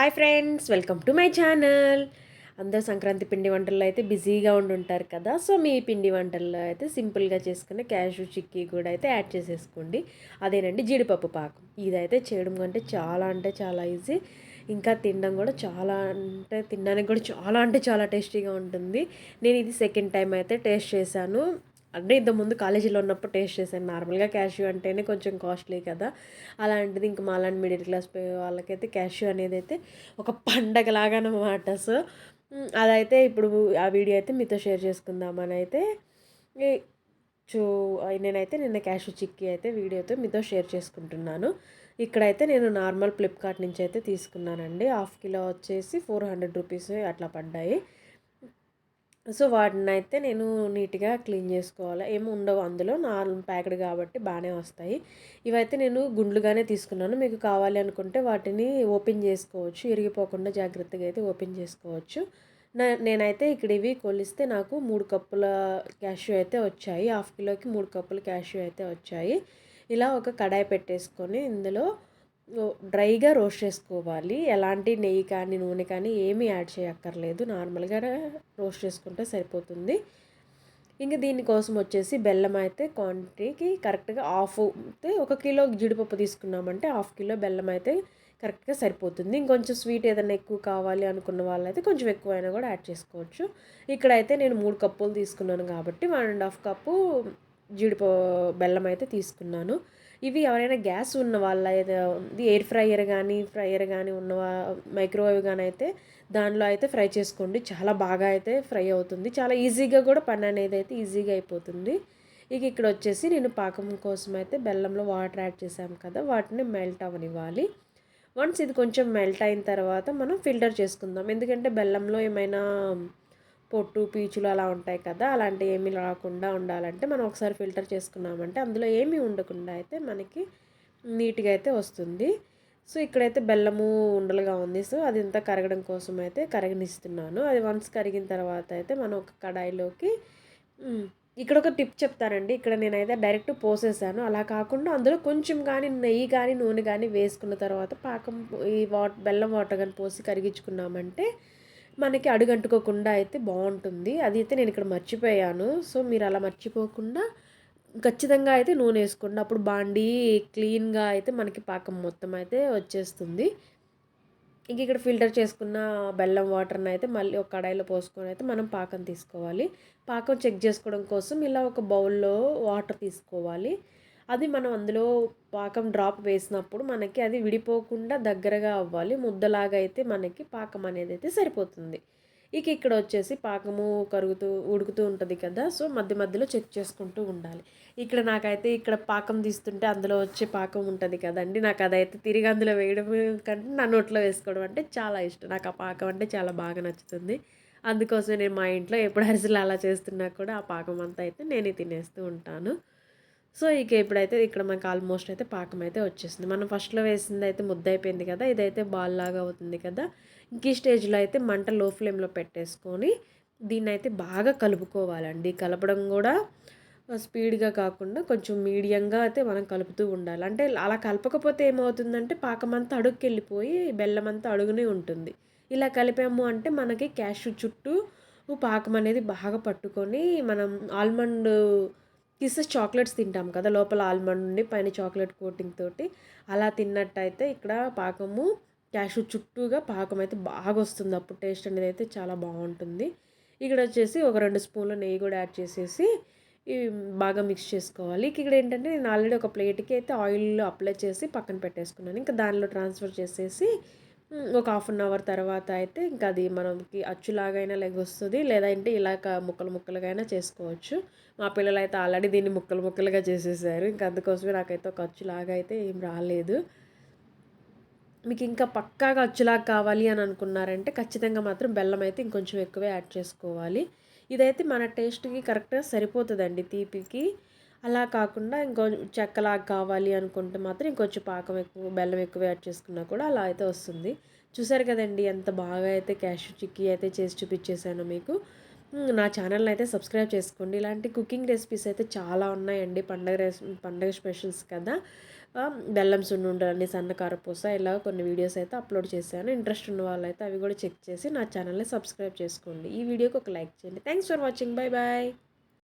Hi friends, welcome to my channel. అందరూ సంక్రాంతి పిండి వంటల్లో అయితే బిజీగా ఉండుంటారు కదా. సో మీ పిండి వంటల్లో అయితే సింపుల్గా చేసుకునే క్యాషు చిక్కీ కూడా అయితే యాడ్ చేసేసుకోండి. అదేనండి జీడిపప్పు పాకం. ఇదైతే చేయడం అంటే చాలా ఈజీ. ఇంకా తినడం కూడా తినడానికి కూడా చాలా టేస్టీగా ఉంటుంది. నేను ఇది సెకండ్ టైం అయితే టేస్ట్ చేశాను. అంటే ఇంతకుముందు కాలేజీలో ఉన్నప్పుడు టేస్ట్ చేశాను. నార్మల్గా క్యాష్యూ అంటేనే కొంచెం కాస్ట్లీ కదా. అలాంటిది ఇంక మాలాంటి మిడిల్ క్లాస్ వాళ్ళకైతే క్యాష్యూ అనేది అయితే ఒక పండగలాగా అన్నమాట. సో అదైతే ఇప్పుడు ఆ వీడియో అయితే మీతో షేర్ చేసుకుందామని అయితే ఈ- చూ నేనైతే నిన్న క్యాష్యూ చిక్కీ అయితే వీడియోతో మీతో షేర్ చేసుకుంటున్నాను. ఇక్కడైతే నేను నార్మల్ ఫ్లిప్కార్ట్ నుంచి అయితే తీసుకున్నానండి. హాఫ్ కిలో వచ్చేసి 400 రూపీస్ అట్లా పడ్డాయి. సో వాటినైతే నేను నీట్గా క్లీన్ చేసుకోవాలి. ఏమి ఉండవు అందులో, నార్మల్ ప్యాక్డ్ కాబట్టి బాగానే వస్తాయి. ఇవైతే నేను గుండ్లుగానే తీసుకున్నాను. మీకు కావాలి అనుకుంటే వాటిని ఓపెన్ చేసుకోవచ్చు, ఇరిగిపోకుండా జాగ్రత్తగా అయితే ఓపెన్ చేసుకోవచ్చు. నేనైతే ఇక్కడ ఇవి కొలిస్తే నాకు 3 కప్పుల క్యాష్యూ అయితే వచ్చాయి. హాఫ్ కిలోకి 3 కప్పుల క్యాష్యూ అయితే వచ్చాయి. ఇలా ఒక కడాయి పెట్టేసుకొని ఇందులో డ్రైగా రోస్ట్ చేసుకోవాలి. ఎలాంటి నెయ్యి కానీ నూనె కానీ ఏమీ యాడ్ చేయక్కర్లేదు. నార్మల్గా రోస్ట్ చేసుకుంటే సరిపోతుంది. ఇంకా దీనికోసం వచ్చేసి బెల్లం అయితే క్వాంటిటీకి కరెక్ట్గా హాఫ్ అయితే 1 కిలో జీడిపప్పు తీసుకున్నామంటే హాఫ్ కిలో బెల్లం అయితే కరెక్ట్గా సరిపోతుంది. ఇంకొంచెం స్వీట్ ఏదైనా ఎక్కువ కావాలి అనుకున్న వాళ్ళైతే కొంచెం ఎక్కువైనా కూడా యాడ్ చేసుకోవచ్చు. ఇక్కడైతే నేను 3 కప్పులు తీసుకున్నాను కాబట్టి 1.5 కప్పు బెల్లం అయితే తీసుకున్నాను. ఇవి ఎవరైనా గ్యాస్ ఉన్న వాళ్ళ ఎయిర్ ఫ్రైయర్ కానీ ఉన్న మైక్రోవేవ్ కానీ అయితే దానిలో అయితే ఫ్రై చేసుకోండి. చాలా బాగా అయితే ఫ్రై అవుతుంది. చాలా ఈజీగా కూడా పని అనేది అయితే ఈజీగా అయిపోతుంది. ఇక్కడ వచ్చేసి నేను పాకం కోసం అయితే బెల్లంలో వాటర్ యాడ్ చేసాము కదా, వాటిని మెల్ట్ అవ్వనివ్వాలి. వన్స్ ఇది కొంచెం మెల్ట్ అయిన తర్వాత మనం ఫిల్టర్ చేసుకుందాం. ఎందుకంటే బెల్లంలో ఏమైనా పొట్టు పీచులు అలా ఉంటాయి కదా, అలాంటివి ఏమీ రాకుండా ఉండాలంటే మనం ఒకసారి ఫిల్టర్ చేసుకున్నామంటే అందులో ఏమీ ఉండకుండా అయితే మనకి నీట్గా అయితే వస్తుంది. సో ఇక్కడైతే బెల్లము ఉండలుగా ఉంది. సో అది ఇంత కరగడం కోసం అయితే కరగనిస్తున్నాను. అది వన్స్ కరిగిన తర్వాత అయితే మనం ఒక కడాయిలోకి ఇక్కడ ఒక టిప్ చెప్తానండి. ఇక్కడ నేనైతే డైరెక్ట్ పోసేసాను. అలా కాకుండా అందులో కొంచెం కానీ నెయ్యి కానీ నూనె కానీ వేసుకున్న తర్వాత పాకం ఈ బెల్లం వాటర్ కానీ పోసి కరిగించుకున్నామంటే మనకి అడుగంటుకోకుండా అయితే బాగుంటుంది. అది అయితే నేను ఇక్కడ మర్చిపోయాను. సో మీరు అలా మర్చిపోకుండా ఖచ్చితంగా అయితే నూనె వేసుకోండి. అప్పుడు బాండీ క్లీన్గా అయితే మనకి పాకం మొత్తం అయితే వచ్చేస్తుంది. ఇక్కడ ఫిల్టర్ చేసుకున్న బెల్లం వాటర్ని అయితే మళ్ళీ ఒక కడాయిలో పోసుకొని అయితే మనం పాకం తీసుకోవాలి. పాకం చెక్ చేసుకోవడం కోసం ఇలా ఒక బౌల్లో వాటర్ తీసుకోవాలి. అది మనం అందులో పాకం డ్రాప్ వేసినప్పుడు మనకి అది విడిపోకుండా దగ్గరగా అవ్వాలి. ముద్దలాగా అయితే మనకి పాకం అనేది అయితే సరిపోతుంది. ఇక్కడ వచ్చేసి పాకము ఉడుకుతూ ఉంటుంది కదా. సో మధ్య మధ్యలో చెక్ చేసుకుంటూ ఉండాలి. నాకైతే ఇక్కడ పాకం తీస్తుంటే అందులో వచ్చే పాకం ఉంటుంది కదండి, నాకు అదైతే తిరిగి అందులో వేయడం కంటే నా నోట్లో వేసుకోవడం అంటే చాలా ఇష్టం. నాకు ఆ పాకం అంటే చాలా బాగా నచ్చుతుంది. అందుకోసం నేను మా ఇంట్లో ఎప్పుడు అరిసెలు అలా చేస్తున్నా కూడా ఆ పాకం అంతా అయితే నేనే తినేస్తూ ఉంటాను. సో ఇప్పుడైతే ఇక్కడ మనకు ఆల్మోస్ట్ అయితే పాకం అయితే వచ్చేసింది. మనం ఫస్ట్లో వేసింది అయితే ముద్ద అయిపోయింది కదా, ఇదైతే బాల్ లాగా అవుతుంది కదా. ఈ స్టేజ్లో అయితే మంట లో ఫ్లేమ్లో పెట్టేసుకొని దీన్ని అయితే బాగా కలుపుకోవాలండి. కలపడం కూడా స్పీడ్గా కాకుండా కొంచెం మీడియంగా అయితే మనం కలుపుతూ ఉండాలి. అంటే అలా కలపకపోతే ఏమవుతుందంటే పాకం అంతా అడుగుకెళ్ళిపోయి బెల్లం అంతా అడుగునే ఉంటుంది. ఇలా కలిపాము అంటే మనకి క్యాష్యూ చుట్టూ పాకం అనేది బాగా పట్టుకొని మనం ఆల్మండ్ కిసెస్ చాక్లెట్స్ తింటాం కదా, లోపల ఆల్మండ్ ఉండి పైన చాక్లెట్ కోటింగ్ తోటి అలా తిన్నట్టయితే ఇక్కడ పాకము క్యాష్యూ చుట్టూగా పాకం అయితే బాగా వస్తుంది. అప్పుడు టేస్ట్ అనేది అయితే చాలా బాగుంటుంది. ఇక్కడ వచ్చేసి ఒక 2 స్పూన్ల నెయ్యి కూడా యాడ్ చేసేసి బాగా మిక్స్ చేసుకోవాలి. ఇక్కడ ఏంటంటే నేను ఆల్రెడీ ఒక ప్లేట్కి అయితే ఆయిల్ అప్లై చేసి పక్కన పెట్టేసుకున్నాను. ఇంకా దానిలో ట్రాన్స్ఫర్ చేసేసి ఒక హాఫ్ అన్ అవర్ తర్వాత అయితే ఇంకా అది మనకి అచ్చులాగైనా వస్తుంది, లేదంటే ఇలా ముక్కలు ముక్కలుగా అయినా చేసుకోవచ్చు. మా పిల్లలు అయితే ఆల్రెడీ దీన్ని ముక్కలు ముక్కలుగా చేసేసారు. ఇంకా అందుకోసమే నాకైతే ఒక అచ్చులాగా అయితే ఏం రాలేదు. మీకు ఇంకా పక్కాగా అచ్చులాగా కావాలి అని అనుకున్నారంటే ఖచ్చితంగా మాత్రం బెల్లం అయితే ఇంకొంచెం ఎక్కువే యాడ్ చేసుకోవాలి. ఇదైతే మన టేస్ట్కి కరెక్ట్గా సరిపోతుందండి తీపికి. అలా కాకుండా చెక్కలాగా కావాలి అనుకుంటే మాత్రం ఇంకొంచెం పాకం ఎక్కువ బెల్లం ఎక్కువ యాడ్ చేసుకున్నా కూడా అలా అయితే వస్తుంది. చూసారు కదండి ఎంత బాగా అయితే క్యాష్యూ చిక్కీ అయితే చేసి చూపించేసాను మీకు. నా ఛానల్ని అయితే సబ్స్క్రైబ్ చేసుకోండి. ఇలాంటి కుకింగ్ రెసిపీస్ అయితే చాలా ఉన్నాయండి. పండగ స్పెషల్స్ కదా. బెల్లం సున్నుండలని, సన్న కారపూస ఇలా కొన్ని వీడియోస్ అయితే అప్లోడ్ చేశాను. ఇంట్రెస్ట్ ఉన్న వాళ్ళైతే అవి కూడా చెక్ చేసి నా ఛానల్ని సబ్స్క్రైబ్ చేసుకోండి. ఈ వీడియోకి ఒక లైక్ చేయండి. Thanks for watching. Bye bye.